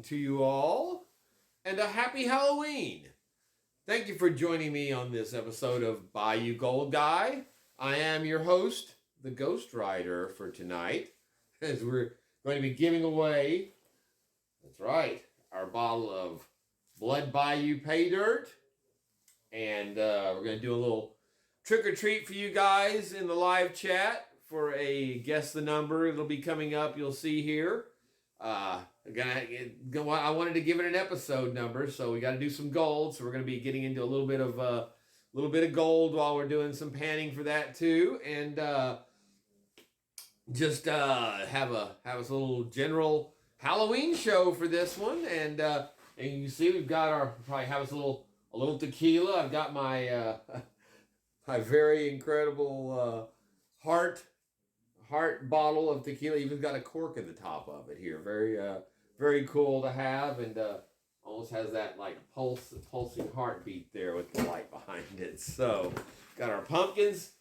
to you all, and a happy Halloween. Thank you for joining me on this episode of Bayou Gold Guy. I am your host, the Ghost Rider, for tonight, as we're going to be giving away, that's right, our bottle of Blood Bayou Pay Dirt. And we're going to do a little trick or treat for you guys in the live chat for a guess the number. It'll be coming up. You'll see here. I wanted to give it an episode number, so we got to do some gold. So we're going to be getting into a little bit of gold while we're doing some panning for that too, and just have us a little general Halloween show for this one. And you can see we've got probably have us a little tequila. I've got my my very incredible heart bottle of tequila. Even got a cork in the top of it here. Very cool to have, and almost has that like pulsing heartbeat there with the light behind it. So got our pumpkins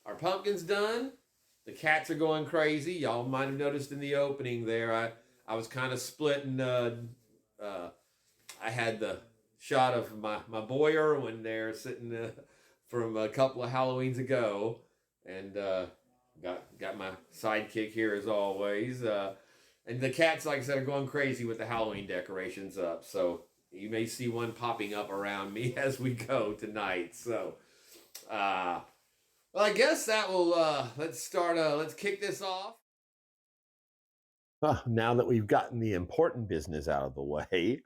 done. The cats are going crazy. Y'all might have noticed in the opening there, I was kind of splitting. I had the shot of my boy Irwin there sitting from a couple of Halloweens ago, and got my sidekick here as always. And the cats, like I said, are going crazy with the Halloween decorations up. So you may see one popping up around me as we go tonight. So, well, I guess that will, let's kick this off. Now that we've gotten the important business out of the way,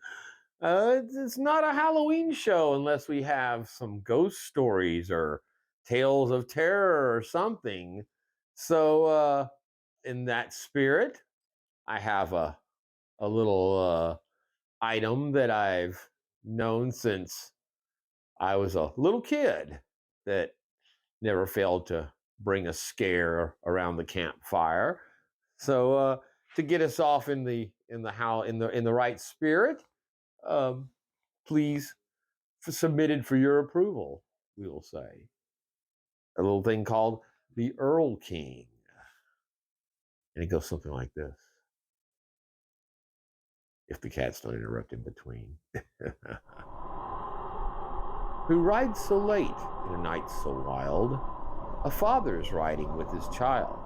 it's not a Halloween show unless we have some ghost stories or tales of terror or something. So, in that spirit, I have a little item that I've known since I was a little kid that never failed to bring a scare around the campfire. So, to get us off in the right spirit, please submitted for your approval, we will say. A little thing called the Earl King. And it goes something like this. If the cats don't interrupt in between. Who rides so late in a night so wild? A father is riding with his child.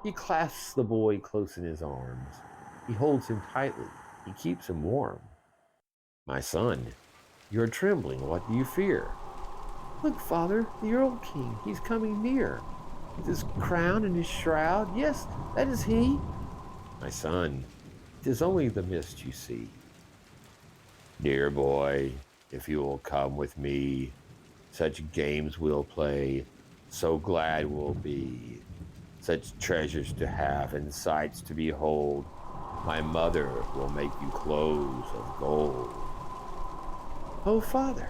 He clasps the boy close in his arms. He holds him tightly. He keeps him warm. My son, you're trembling. What do you fear? Look, father, the Earl King. He's coming near. With his crown and his shroud. Yes, that is he. My son, 'tis only the mist you see. Dear boy, if you will come with me, such games we'll play, so glad we'll be. Such treasures to have and sights to behold. My mother will make you clothes of gold. Oh, father,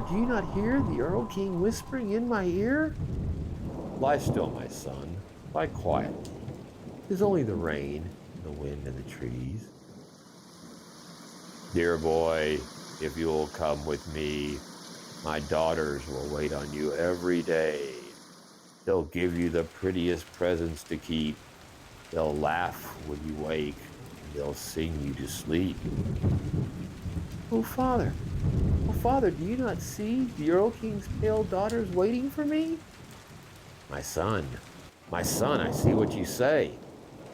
do you not hear the Earl King whispering in my ear? Lie still, my son, lie quietly. 'Tis only the rain, the wind, and the trees. Dear boy, if you will come with me, my daughters will wait on you every day. They'll give you the prettiest presents to keep. They'll laugh when you wake, and they'll sing you to sleep. Oh, father, do you not see the Earl King's pale daughters waiting for me? My son, I see what you say.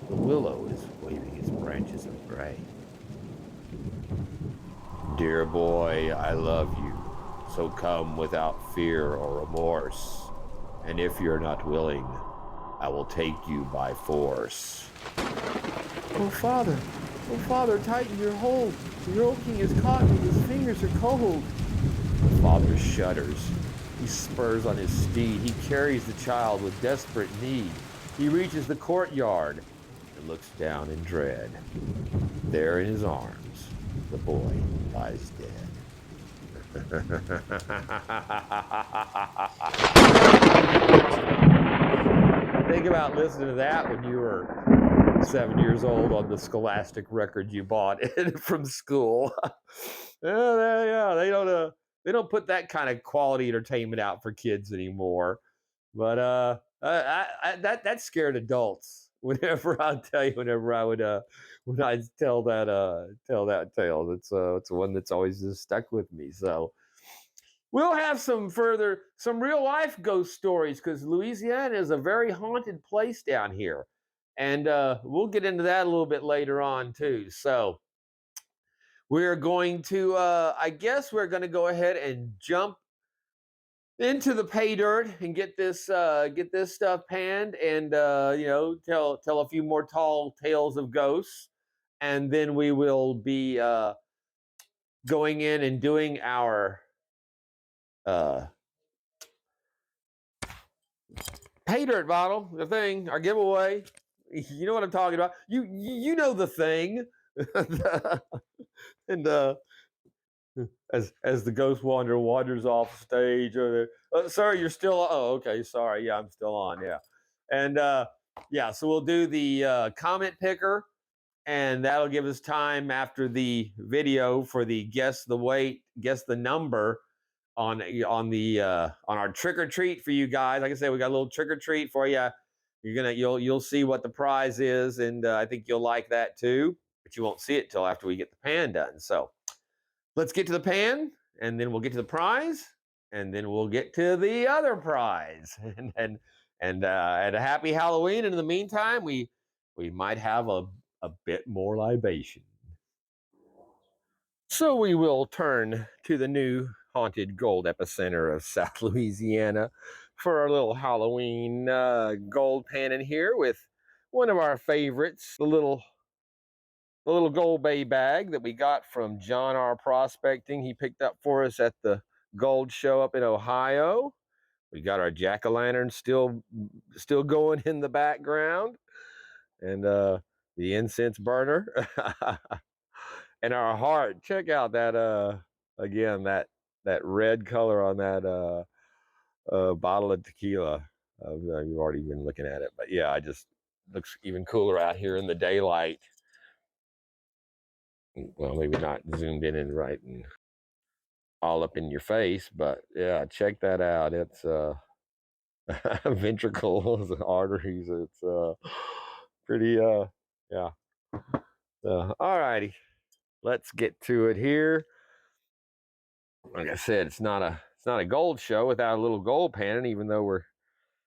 The willow is waving its branches of gray. Dear boy, I love you, so come without fear or remorse. And if you're not willing, I will take you by force. Oh, father, tighten your hold. The Earl King is caught and his fingers are cold. The father shudders. He spurs on his steed. He carries the child with desperate need. He reaches the courtyard and looks down in dread. There in his arms, the boy lies dead. Think about listening to that when you were 7 years old on the Scholastic record you bought from school. Yeah, they don't put that kind of quality entertainment out for kids anymore. But that scared adults. whenever I tell you, whenever I would when I tell that tale, it's one that's always just stuck with me. So we'll have some real life ghost stories because Louisiana is a very haunted place down here, and we'll get into that a little bit later on too. So we're going to, I guess, we're going to go ahead and jump into the pay dirt and get this stuff panned, and tell a few more tall tales of ghosts, and then we will be going in and doing our pay dirt bottle, the thing, our giveaway. You know what I'm talking about. You know the thing. And as the ghost wanderer wanders off stage, sir, you're still. Oh, okay, sorry. Yeah, I'm still on. Yeah, and yeah, so we'll do the comment picker, and that'll give us time after the video for the guess the weight, guess the number on our trick or treat for you guys. Like I said, we got a little trick or treat for you. You'll see what the prize is, and I think you'll like that too. But you won't see it till after we get the pan done. So let's get to the pan, and then we'll get to the prize, and then we'll get to the other prize, and a happy Halloween. And in the meantime, we might have a bit more libation. So we will turn to the new haunted gold epicenter of South Louisiana for our little Halloween gold pan in here with one of our favorites, the little GOLDBAY bag that we got from John R. Prospecting. He picked up for us at the Gold Show up in Ohio. We got our jack-o'-lantern still going in the background, and the incense burner, and our heart. Check out that again, that red color on that bottle of tequila. You've already been looking at it, but yeah, it just looks even cooler out here in the daylight. Well, maybe not zoomed in and right and all up in your face, but yeah, check that out. It's ventricles, arteries. It's pretty yeah. All righty, let's get to it here. Like I said, it's not a gold show without a little gold pan, even though we're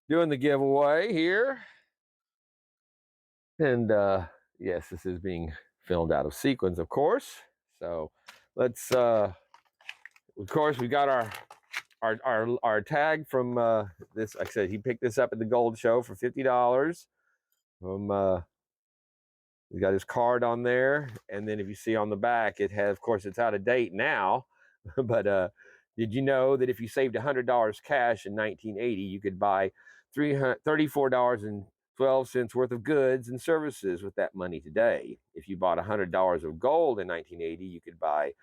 doing the giveaway here. And yes, this is being filmed out of sequence, of course. So let's of course, we got our tag from this. Like I said, he picked this up at the Gold Show for $50. He's got his card on there, and then if you see on the back, it has, of course, it's out of date now. But did you know that if you saved $100 cash in 1980, you could buy $34.12 worth of goods and services with that money today? If you bought $100 of gold in 1980, you could buy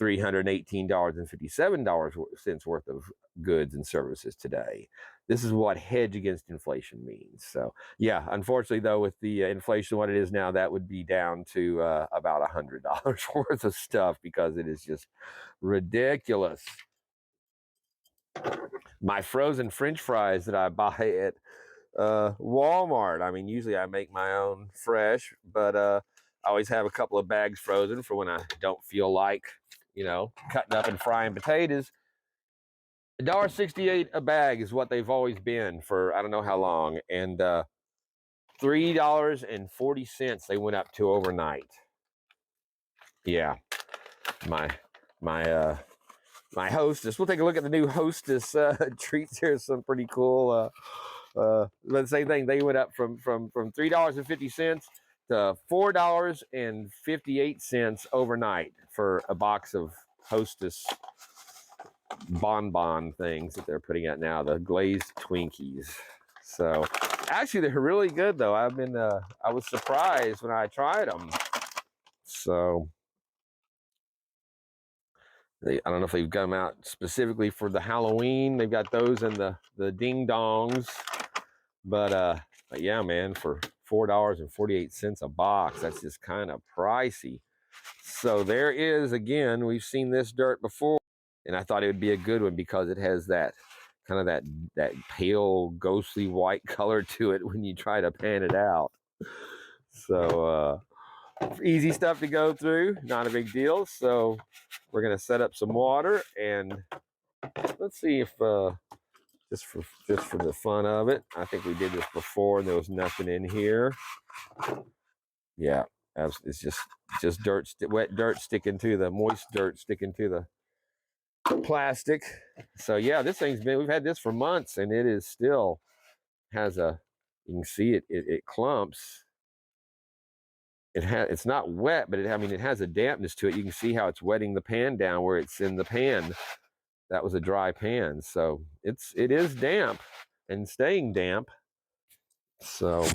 $318.57 worth of goods and services today. This is what hedge against inflation means. So yeah, unfortunately though, with the inflation what it is now, that would be down to about $100 worth of stuff, because it is just ridiculous. My frozen French fries that I buy at Walmart, I mean, usually I make my own fresh, but I always have a couple of bags frozen for when I don't feel like, cutting up and frying potatoes. $1.68 a bag is what they've always been for I don't know how long, and $3.40 they went up to overnight. Yeah, my Hostess. We'll take a look at the new Hostess treats here. Some pretty cool. The same thing. They went up from $3.50 to $4.58 overnight for a box of Hostess bonbon things that they're putting out now, the glazed Twinkies. So actually they're really good though. I was surprised when I tried them. So I don't know if they've got them out specifically for the Halloween. They've got those and the ding dongs, but yeah, man, for $4.48 a box, that's just kind of pricey. So there is, again, we've seen this dirt before, and I thought it would be a good one because it has that kind of that pale ghostly white color to it when you try to pan it out. So easy stuff to go through, not a big deal. So we're gonna set up some water and let's see if just for the fun of it. I think we did this before and there was nothing in here. Yeah, it's just dirt, wet dirt sticking to the moist dirt sticking to the plastic. So yeah, this thing's we've had this for months and it is still has a, you can see it clumps. It's not wet, but it has a dampness to it. You can see how it's wetting the pan down where it's in the pan. That was a dry pan, so it is damp and staying damp. So,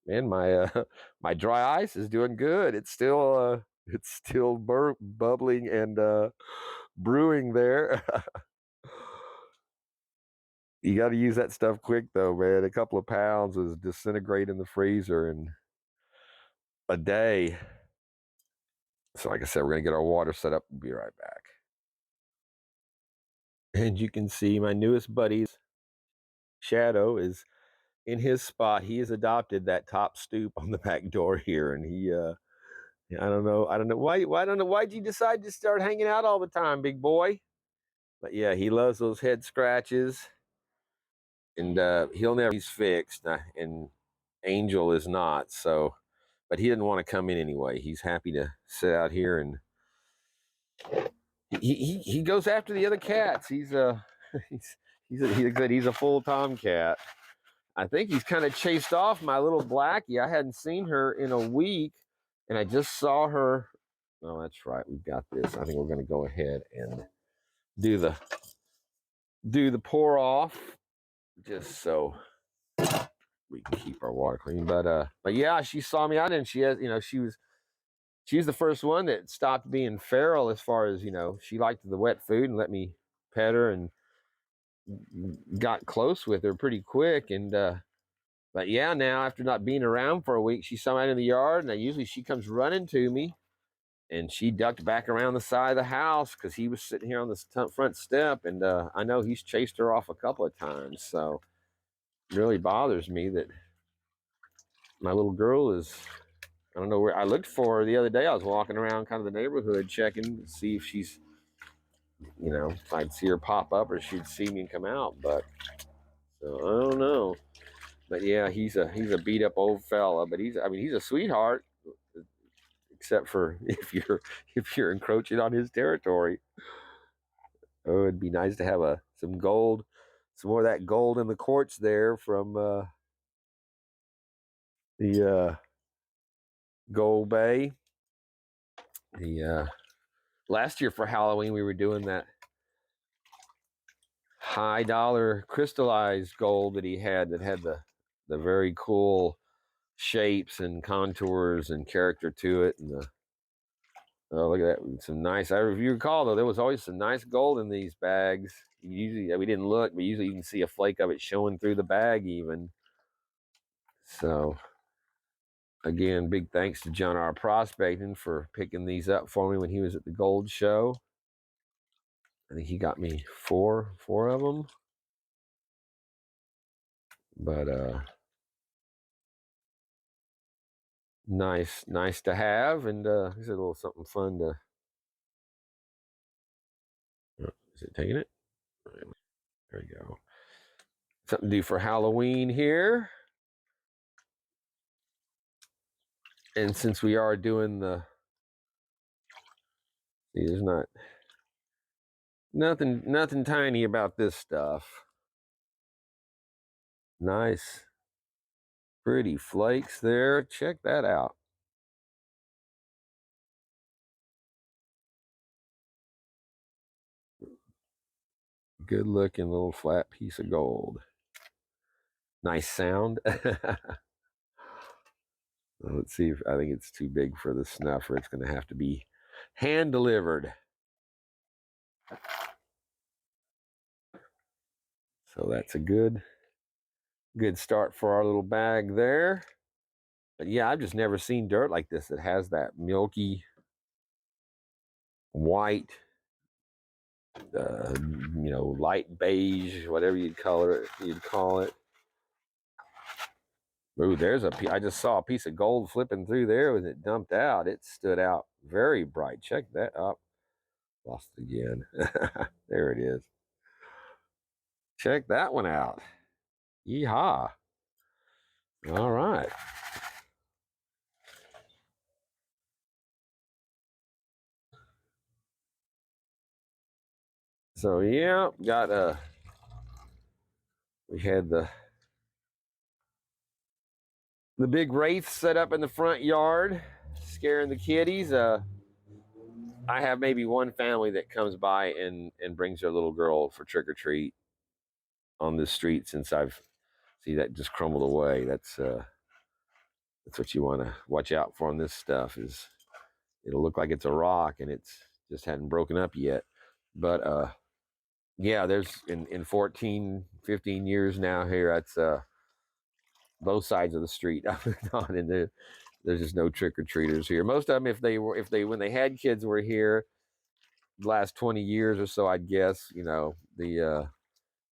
man, my dry ice is doing good. It's still bubbling and brewing there. You got to use that stuff quick though, man. A couple of pounds is disintegrate in the freezer in a day. So, like I said, we're gonna get our water set up. We'll be right back. And you can see my newest buddy's shadow is in his spot. He has adopted that top stoop on the back door here, and I don't know why'd you decide to start hanging out all the time, big boy? But yeah, he loves those head scratches, and he'll never. He's fixed, and Angel is not. So, but he didn't want to come in anyway. He's happy to sit out here, and he goes after the other cats. He's he's a full tomcat. I think he's kind of chased off my little Blackie. I hadn't seen her in a week, and I just saw her. Oh, that's right. We've got this. I think we're going to go ahead and do the pour off, just so we can keep our water clean. But yeah, she saw me out, and she has, she's the first one that stopped being feral as far as, she liked the wet food and let me pet her and got close with her pretty quick. And but yeah, now after not being around for a week, she saw me out in the yard, and usually she comes running to me, and she ducked back around the side of the house because he was sitting here on the front step, and I know he's chased her off a couple of times. So it really bothers me that my little girl is, I don't know where. I looked for her the other day. I was walking around kind of the neighborhood checking to see if she's, if I'd see her pop up or she'd see me and come out. But so I don't know. But yeah, he's a beat up old fella. But he's a sweetheart, except for if you're encroaching on his territory. Oh, it'd be nice to have some more of that gold in the quartz there from the GOLDBAY. The last year for Halloween we were doing that high dollar crystallized gold that he had that had the very cool shapes and contours and character to it. And oh, look at that, some nice. If you recall though, there was always some nice gold in these bags. Usually we didn't look, but usually you can see a flake of it showing through the bag even. So again, big thanks to John R. Prospecting for picking these up for me when he was at the Gold Show. I think he got me four of them. But nice to have, and it's a little something fun to. Is it taking it? There you go. Something to do for Halloween here. And since we are doing there's nothing tiny about this stuff. Nice, pretty flakes there. Check that out. Good looking little flat piece of gold. Nice sound. Let's see if I think it's too big for the snuffer. It's going to have to be hand delivered. So that's a good start for our little bag there. But yeah, I've just never seen dirt like this that has that milky white, light beige, whatever you'd call it. Ooh, I just saw a piece of gold flipping through there when it dumped out. It stood out very bright. Check that up. Lost it again. There it is. Check that one out. Yeehaw. All right. So yeah, we had the big wraith set up in the front yard, scaring the kitties. I have maybe one family that comes by and brings their little girl for trick or treat on this street. Since I've see that just crumbled away. That's what you want to watch out for on this stuff. Is it'll look like it's a rock and it's just hadn't broken up yet. But yeah, there's in 14, 15 years now here. That's both sides of the street I've been on, and there's just no trick or treaters here. Most of them, if they when they had kids, were here the last 20 years or so, I'd guess.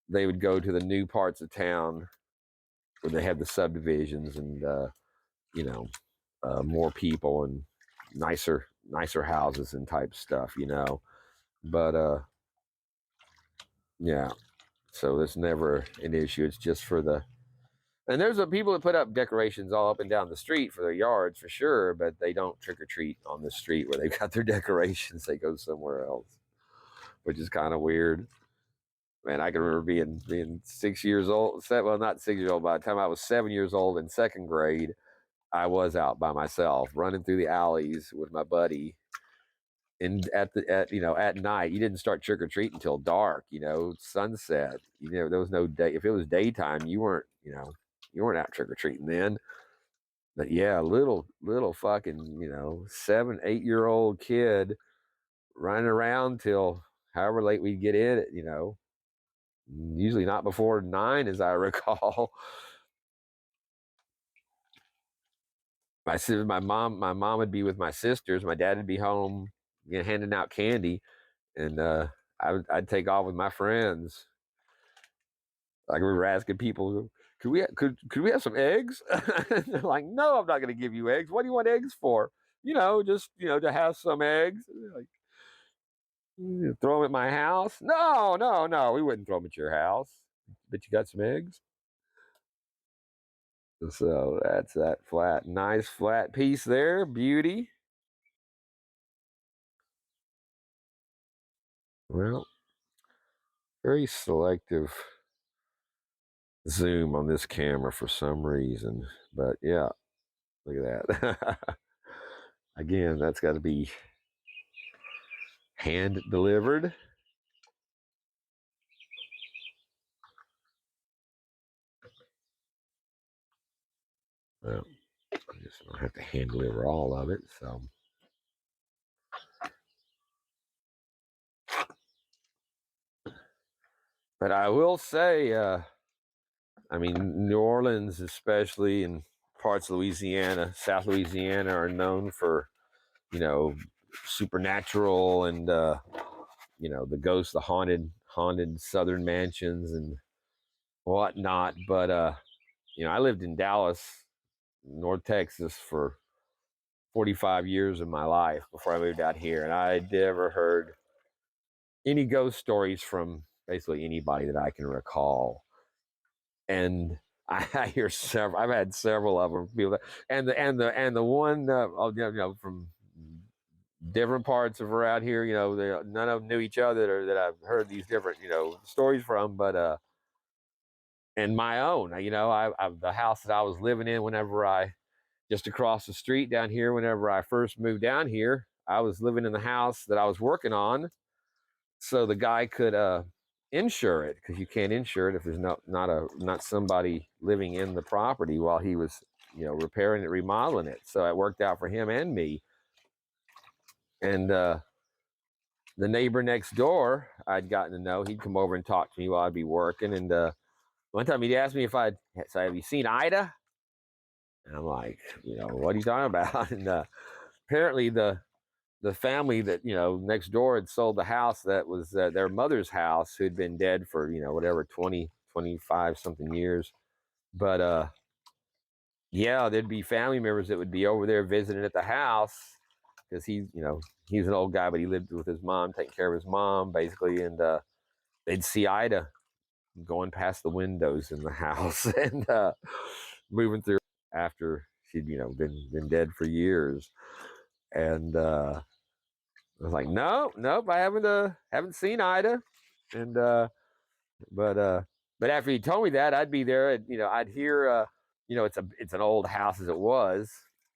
They would go to the new parts of town where they had the subdivisions and more people and nicer houses and type stuff. But yeah, so it's never an issue. It's just for the and there's people that put up decorations all up and down the street for their yards for sure, but they don't trick or treat on the street where they've got their decorations. They go somewhere else, which is kind of weird. Man, I can remember being 6 years old. Well, not 6 years old. By the time I was 7 years old in second grade, I was out by myself running through the alleys with my buddy. And at night, you didn't start trick or treat until dark. Sunset. There was no day. If it was daytime, you weren't out trick or treating then. But yeah, little fucking 7, 8 year old kid running around till however late we'd get in. Usually not before 9, as I recall. My mom would be with my sisters. My dad would be home, handing out candy, and I'd take off with my friends. Like we were asking people, could we have some eggs? They're like, no, I'm not going to give you eggs. What do you want eggs for? Just to have some eggs. Like, throw them at my house? No, no, no. We wouldn't throw them at your house. But you got some eggs. So that's that nice flat piece there. Beauty. Well, very selective zoom on this camera for some reason. But yeah, look at that. Again, that's got to be hand delivered. Well, I just don't have to hand deliver all of it. So, but I will say, New Orleans, especially, and parts of Louisiana, South Louisiana, are known for you know supernatural and the ghosts, the haunted southern mansions and whatnot. But I lived in Dallas, North Texas, for 45 years of my life before I moved out here, and I never heard any ghost stories from basically anybody that I can recall. And I hear several. I've had several of them. People that, and the one from different parts of around here. None of them knew each other that I've heard these different stories from. But and my own, the house that I was living in whenever I just across the street down here. Whenever I first moved down here, I was living in the house that I was working on, so the guy could insure it, because you can't insure it if there's not somebody living in the property while he was repairing it, remodeling it. So it worked out for him and me. And the neighbor next door, I'd gotten to know. He'd come over and talk to me while I'd be working. And one time he'd asked me if I'd say, "Have you seen Ida?" And I'm like, "What are you talking about?" And apparently the family that next door had sold the house that was their mother's house, who'd been dead for whatever 20, 25 something years. But yeah, there'd be family members that would be over there visiting at the house because he's an old guy, but he lived with his mom, taking care of his mom basically, and they'd see Ida going past the windows in the house and moving through after she'd been dead for years, and I was like, no, nope, I haven't seen Ida, and but uh, but after he told me that, I'd be there, and I'd hear, it's an old house as it was,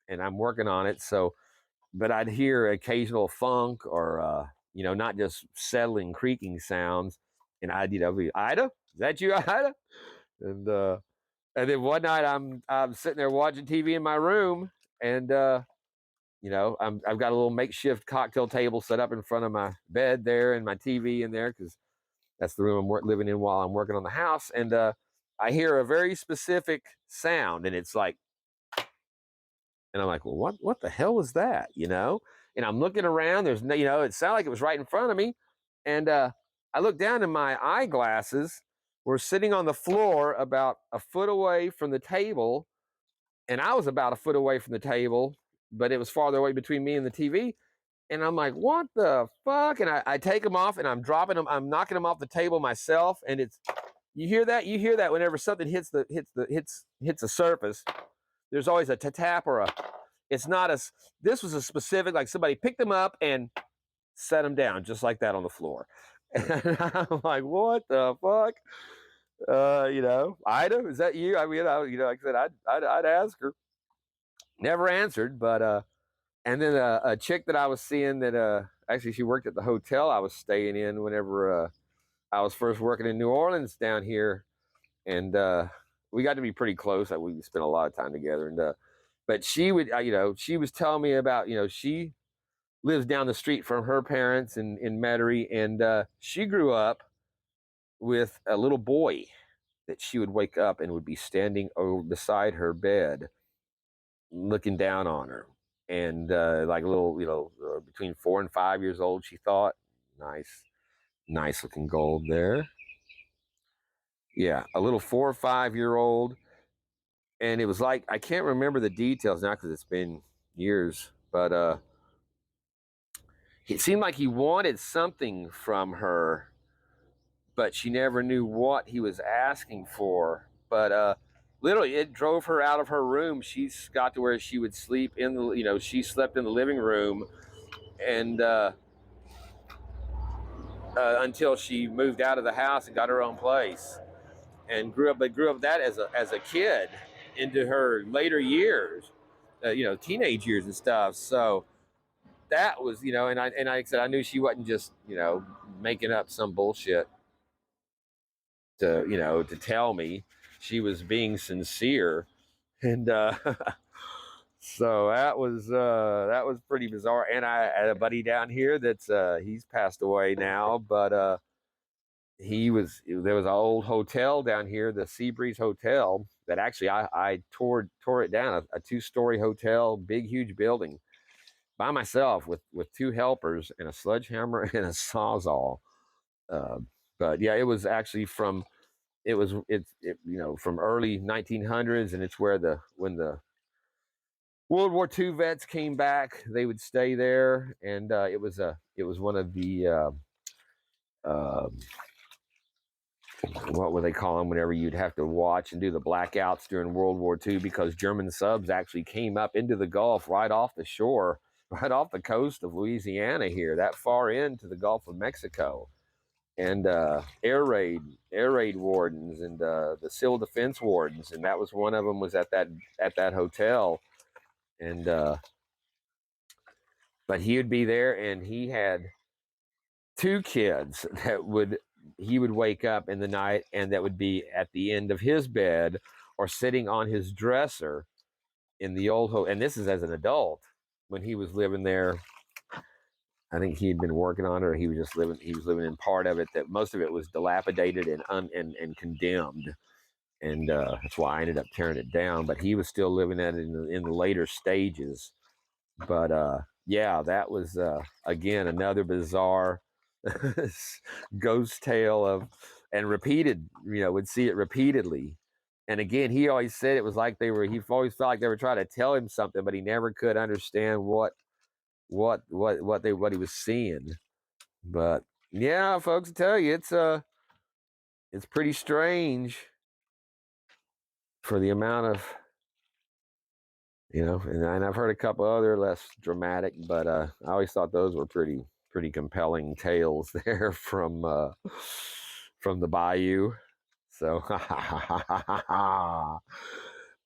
and I'm working on it, so but I'd hear occasional funk or not just settling creaking sounds, and I'd be, Ida, is that you, Ida? And and then one night I'm sitting there watching TV in my room, and I've got a little makeshift cocktail table set up in front of my bed there, and my TV in there because that's the room I'm living in while I'm working on the house, and I hear a very specific sound, and it's like, and I'm like, well, what the hell was that? And I'm looking around. There's no, it sounded like it was right in front of me, and I look down, and my eyeglasses were sitting on the floor about a foot away from the table, and I was about a foot away from the table, but it was farther away between me and the TV. And I'm like, what the fuck? And I take them off, and I'm dropping them. I'm knocking them off the table myself. And it's, you hear that? You hear that whenever something hits the surface. There's always a tap or a. It's not a. This was a specific, like somebody picked them up and set them down just like that on the floor. And I'm like, what the fuck? Ida, is that you? I mean, like I said, I'd ask her. Never answered, but and then a chick that I was seeing that actually she worked at the hotel I was staying in whenever I was first working in New Orleans down here, and we got to be pretty close. Like, we spent a lot of time together, and but she would, she was telling me about, she lives down the street from her parents in Metairie, and she grew up with a little boy that she would wake up and would be standing over beside her bed looking down on her, and like a little, between 4 and 5 years old, she thought. Nice looking gold there. Yeah, a little 4 or 5 year old, and it was like, I can't remember the details now because it's been years, but it seemed like he wanted something from her, but she never knew what he was asking for. But literally, it drove her out of her room. She got to where she would sleep in the, she slept in the living room, and until she moved out of the house and got her own place, and grew up that as a kid into her later years, teenage years and stuff. So that was, and I said I knew she wasn't just, making up some bullshit to tell me. She was being sincere, and so that was pretty bizarre. And I had a buddy down here that's he's passed away now, but there was an old hotel down here, the Seabreeze Hotel, that actually I tore it down, a 2-story hotel, big huge building, by myself with 2 helpers and a sledgehammer and a sawzall. Uh, but yeah, it was actually from, from early 1900s, and it's where when the World War II vets came back, they would stay there, and it was one of the uh, what would they call them whenever you'd have to watch and do the blackouts during World War II, because German subs actually came up into the Gulf right off the shore, right off the coast of Louisiana here, that far into the Gulf of Mexico, and air raid wardens, and the civil defense wardens, and that was one of them was at that hotel, and but he would be there, and he had 2 kids that he would wake up in the night, and that would be at the end of his bed or sitting on his dresser in the old hotel. And this is as an adult. When he was living there, I think he had been working on it, or he was living in part of it, that most of it was dilapidated and condemned, and that's why I ended up tearing it down. But he was still living at it in the later stages. But yeah, that was again another bizarre ghost tale of, and repeated. Would see it repeatedly, And again, he always said it was like he always felt like they were trying to tell him something, but he never could understand what he was seeing. But yeah, folks, I tell you, it's pretty strange for the amount of, and I've heard a couple other less dramatic, but I always thought those were pretty compelling tales there from the bayou. So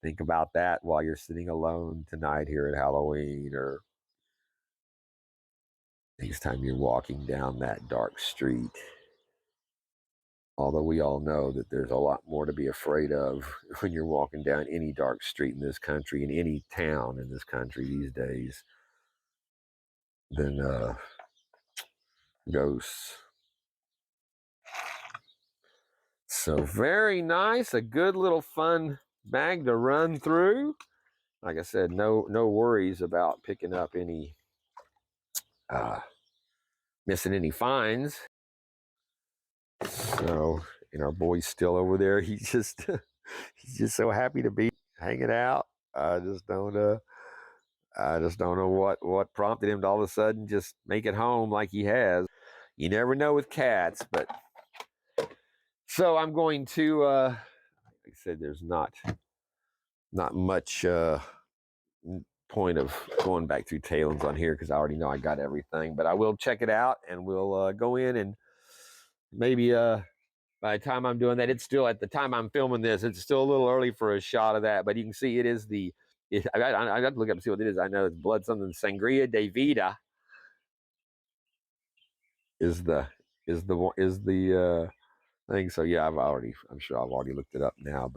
think about that while you're sitting alone tonight here at Halloween, or next time you're walking down that dark street. Although we all know that there's a lot more to be afraid of when you're walking down any dark street in this country, in any town in this country these days, than ghosts. So very nice, a good little fun bag to run through. Like I said, no worries about picking up any missing any finds. So, and our boy's still over there. He's just so happy to be hanging out. I just don't know what prompted him to all of a sudden just make it home like he has. You never know with cats, but so I'm going to like I said, there's not much point of going back through tailings on here because I already know I got everything, but I will check it out and we'll go in, and maybe by the time I'm doing that, it's still, at the time I'm filming this, it's still a little early for a shot of that, but you can see it is I got to look up and see what it is. I know it's blood something. Sangria de Vida is the thing. So yeah, I'm sure I've already looked it up now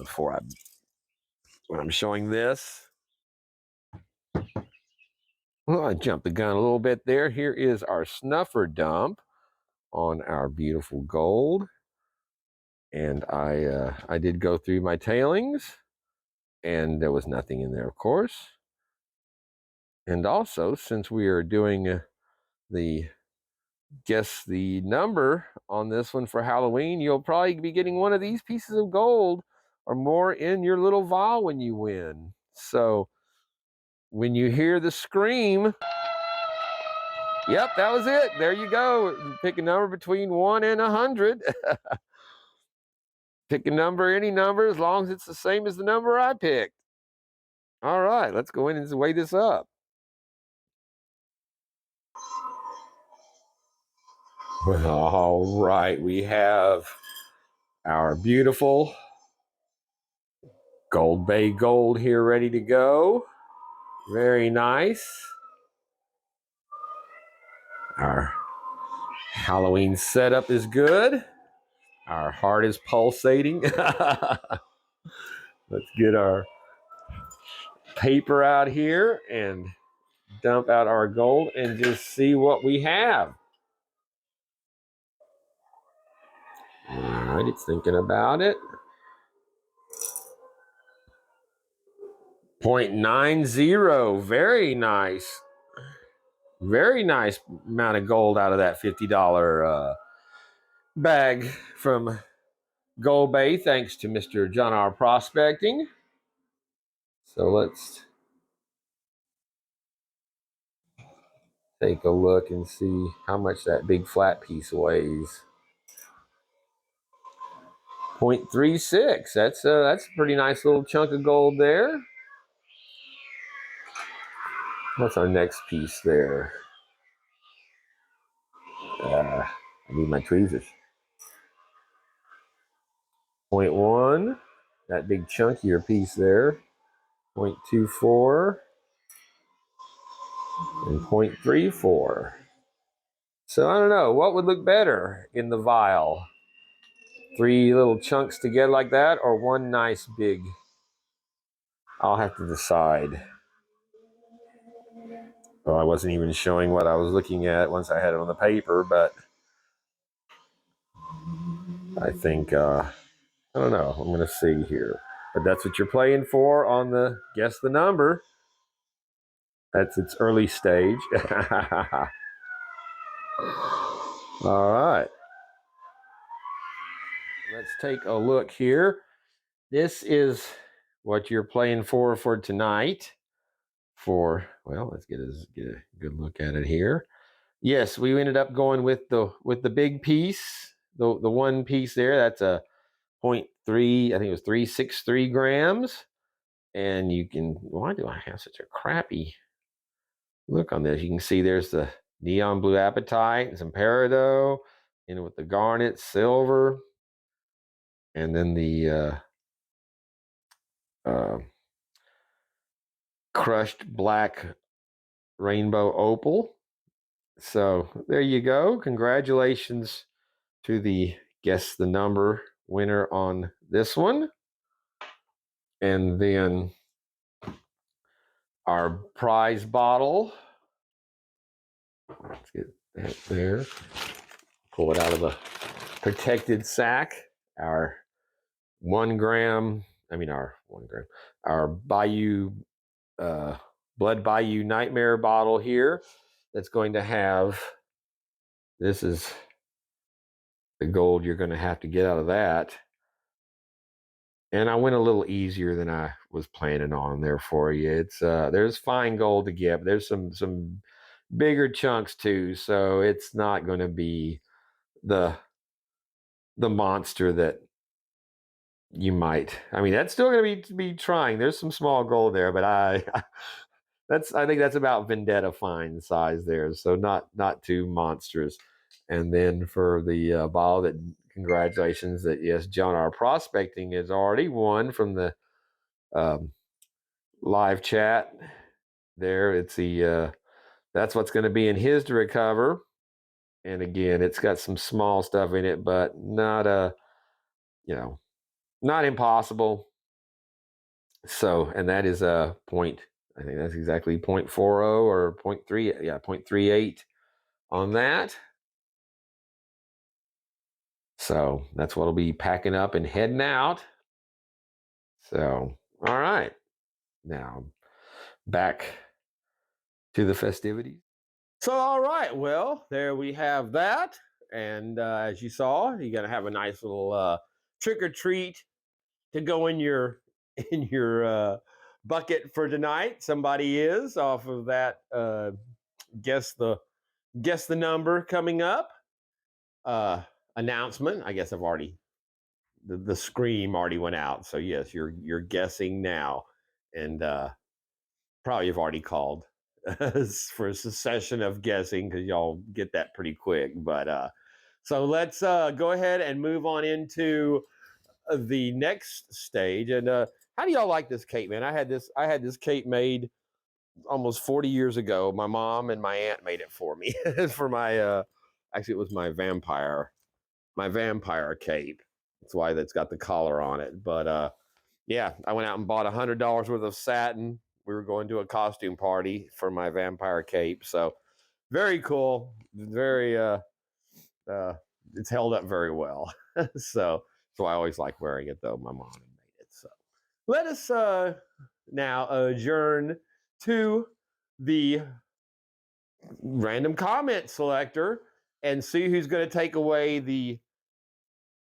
when I'm showing this. Well, I jumped the gun a little bit there. Here is our snuffer dump on our beautiful gold. And I did go through my tailings, and there was nothing in there, of course. And also, since we are doing the guess the number on this one for Halloween, you'll probably be getting one of these pieces of gold or more in your little vial when you win. So when you hear the scream, yep, that was it. There you go. Pick a number between 1 and 100. Pick a number, any number, as long as it's the same as the number I picked. All right, let's go in and weigh this up. All right, we have our beautiful GOLDBAY gold here ready to go. Very nice. Our Halloween setup is good. Our heart is pulsating. Let's get our paper out here and dump out our gold and just see what we have. All right, it's thinking about it. 0.90, very nice. Very nice amount of gold out of that $50 bag from GOLDBAY, thanks to Mr. John R. Prospecting. So let's take a look and see how much that big flat piece weighs. 0.36. That's a pretty nice little chunk of gold there. What's our next piece there? I need my tweezers. 0.1. That big chunkier piece there. 0.24. And 0.34. So I don't know, what would look better in the vial? 3 little chunks together like that, or one nice big? I'll have to decide. Well, I wasn't even showing what I was looking at once I had it on the paper, but I think, I don't know, I'm going to see here. But that's what you're playing for on the Guess the Number. That's its early stage. All right. Let's take a look here. this is what you're playing for tonight. Well, let's get a good look at it here. Yes, we ended up going with the big piece, the one piece there. That's a 0.3, I think it was 363 grams. And you can, why do I have such a crappy look on this? You can see there's the neon blue apatite and some peridot, and with the garnet silver, and then the crushed black rainbow opal. So there you go. Congratulations to the guess the number winner on this one. And then our prize bottle. Let's get that there. Pull it out of the protected sack. Our 1 gram, our Bayou, Blood Bayou Nightmare bottle here. That's going to have, this is the gold you're going to have to get out of that. And I went a little easier than I was planning on there for you. It's there's fine gold to get, but there's some bigger chunks too. So it's not going to be the monster that you might. I mean, that's still going to be trying. There's some small gold there, but I think that's about Vendetta fine size there. So not too monstrous. And then for the bottle, that congratulations that yes, John, our prospecting has already won from the live chat there. It's the that's what's going to be in his to recover. And again, it's got some small stuff in it, but not not impossible. So, and that is a point, I think that's exactly 0.40 or 0.3, 0.38 on that. So that's what I'll be packing up and heading out. So, all right. Now back to the festivities. So, all right. Well, there we have that. And as you saw, you're going to have a nice little trick or treat to go in your bucket for tonight. Somebody is off of that guess the number coming up announcement. I guess I've already the scream already went out. So yes, you're guessing now, and probably you've already called for a session of guessing because y'all get that pretty quick. But so let's go ahead and move on into the next stage. And how do y'all like this cape, man? I had this cape made almost 40 years ago. My mom and my aunt made it for me for my actually it was my vampire cape. That's why that's got the collar on it. But yeah, I went out and bought $100 worth of satin. We were going to a costume party for my vampire cape. So very cool. Very it's held up very well. So I always like wearing it though. My mom had made it. So let us now adjourn to the random comment selector and see who's going to take away the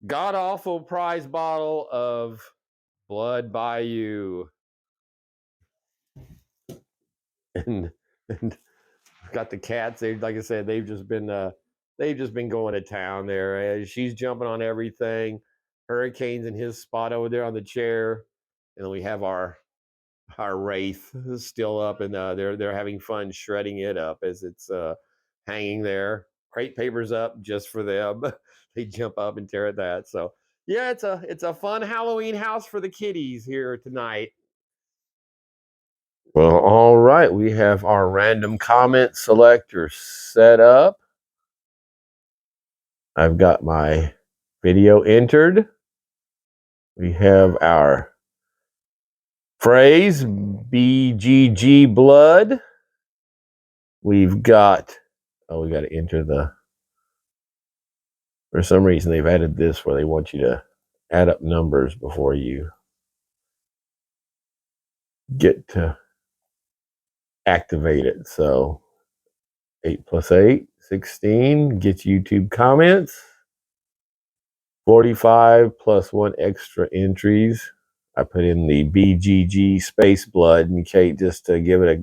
god awful prize bottle of Blood Bayou. And got the cats. They, like I said, they've just been going to town there. She's jumping on everything. Hurricane's in his spot over there on the chair, and then we have our wraith still up, and they're having fun shredding it up as it's hanging there. Crate paper's up just for them. They jump up and tear at that. So yeah, it's a fun Halloween house for the kiddies here tonight. Well, all right, we have our random comment selector set up. I've got my video entered. We have our phrase BGG blood. We've got, we got to enter the, for some reason they've added this where they want you to add up numbers before you get to activate it. So 8 plus 8, 16 gets YouTube comments. 45 plus 1 extra entries I put in the BGG space blood and Kate just to give it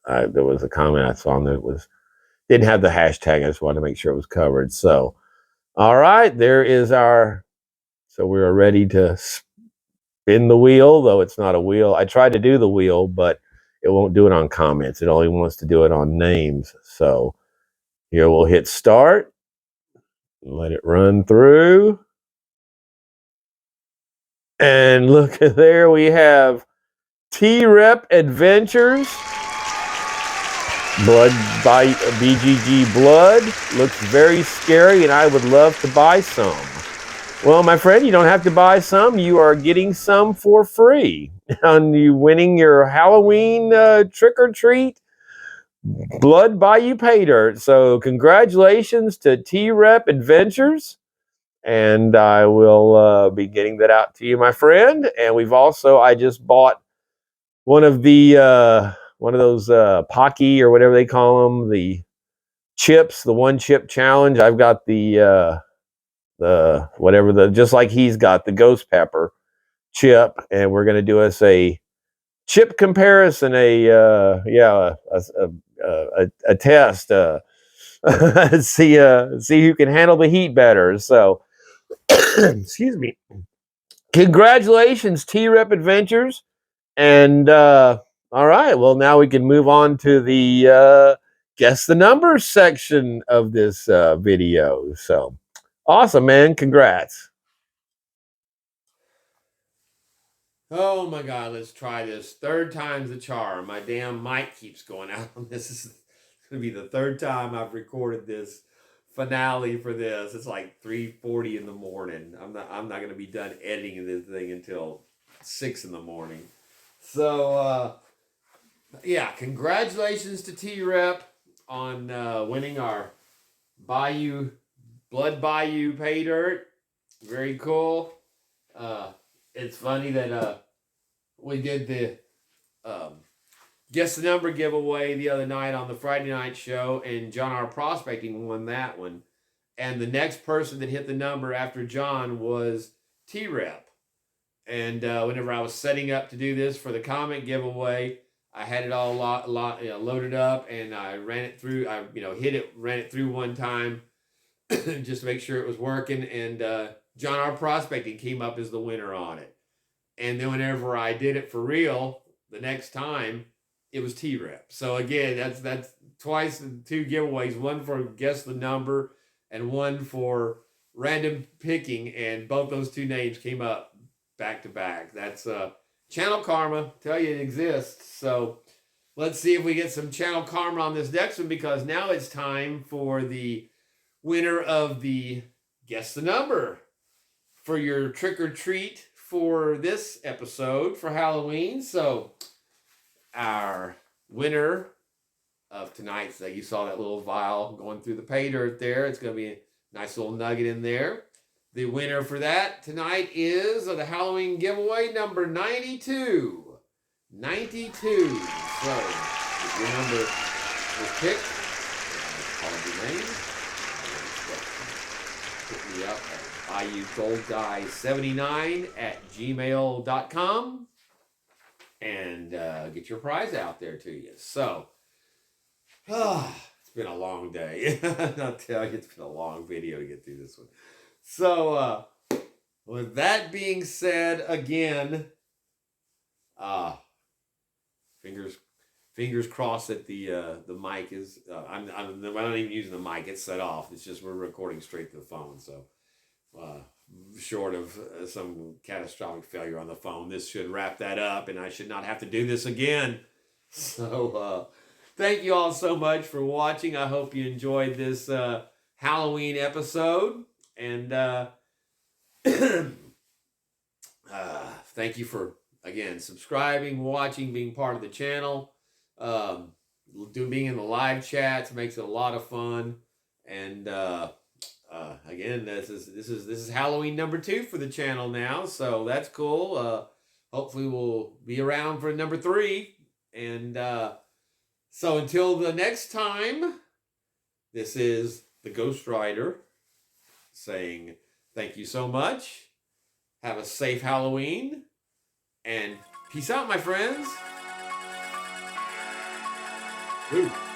there was a comment I saw that didn't have the hashtag. I just wanted to make sure it was covered. So, all right, there is so we are ready to spin the wheel, though it's not a wheel. I tried to do the wheel, but it won't do it on comments. It only wants to do it on names. So here we'll hit start. Let it run through. And look at there, we have T-Rep Adventures. Blood by BGG Blood. Looks very scary, and I would love to buy some. Well, my friend, you don't have to buy some. You are getting some for free. And you winning your Halloween trick-or-treat Blood Bayou Pay Dirt. So congratulations to T-Rep Adventures. And I will be getting that out to you, my friend. And I just bought one of those Pocky or whatever they call them, the chips, the one chip challenge. I've got the just like he's got the ghost pepper chip, and we're going to do us a chip comparison, a test, see who can handle the heat better. So, excuse me. Congratulations, T-Rep Adventures, and all right. Well, now we can move on to the guess the numbers section of this video. So, awesome, man! Congrats. Oh my God, let's try this. Third time's the charm. My damn mic keeps going out on this. This is going to be the third time I've recorded this finale for this. It's like 3:40 in the morning. I'm not going to be done editing this thing until 6 in the morning. So, yeah, congratulations to T-Rep on winning our Blood Bayou Pay Dirt. Very cool. It's funny that we did the guess the number giveaway the other night on the Friday night show, and John R. Prospecting won that one. And the next person that hit the number after John was T-Rep. And whenever I was setting up to do this for the comment giveaway, I had it all loaded up, and I ran it through. Ran it through one time just to make sure it was working. And John R. Prospecting came up as the winner on it. And then whenever I did it for real, the next time, it was T-Rep. So again, that's twice two giveaways, one for guess the number and one for random picking, and both those two names came up back to back. That's Channel Karma. Tell you it exists. So let's see if we get some Channel Karma on this next one, because now it's time for the winner of the guess the number for your trick or treat for this episode for Halloween. So our winner of tonight's, you saw that little vial going through the pay dirt there. It's going to be a nice little nugget in there. The winner for that tonight is the Halloween giveaway number 92. 92. So if your number was picked, call your name. Hit me up at IUGoldDye79@gmail.com and get your prize out there to you. So, it's been a long day. I'll tell you, it's been a long video to get through this one. So, with that being said, again, fingers crossed that the mic is. I'm not even using the mic; it's set off. It's just we're recording straight to the phone. So, short of some catastrophic failure on the phone, this should wrap that up, and I should not have to do this again. So, thank you all so much for watching. I hope you enjoyed this Halloween episode, and thank you for, again, subscribing, watching, being part of the channel. Being in the live chats makes it a lot of fun, and again, this is Halloween number 2 for the channel now, so that's cool. Hopefully we'll be around for number 3, and so until the next time, this is the Ghost Rider saying thank you so much, Have a safe Halloween. And peace out, my friends. Ooh.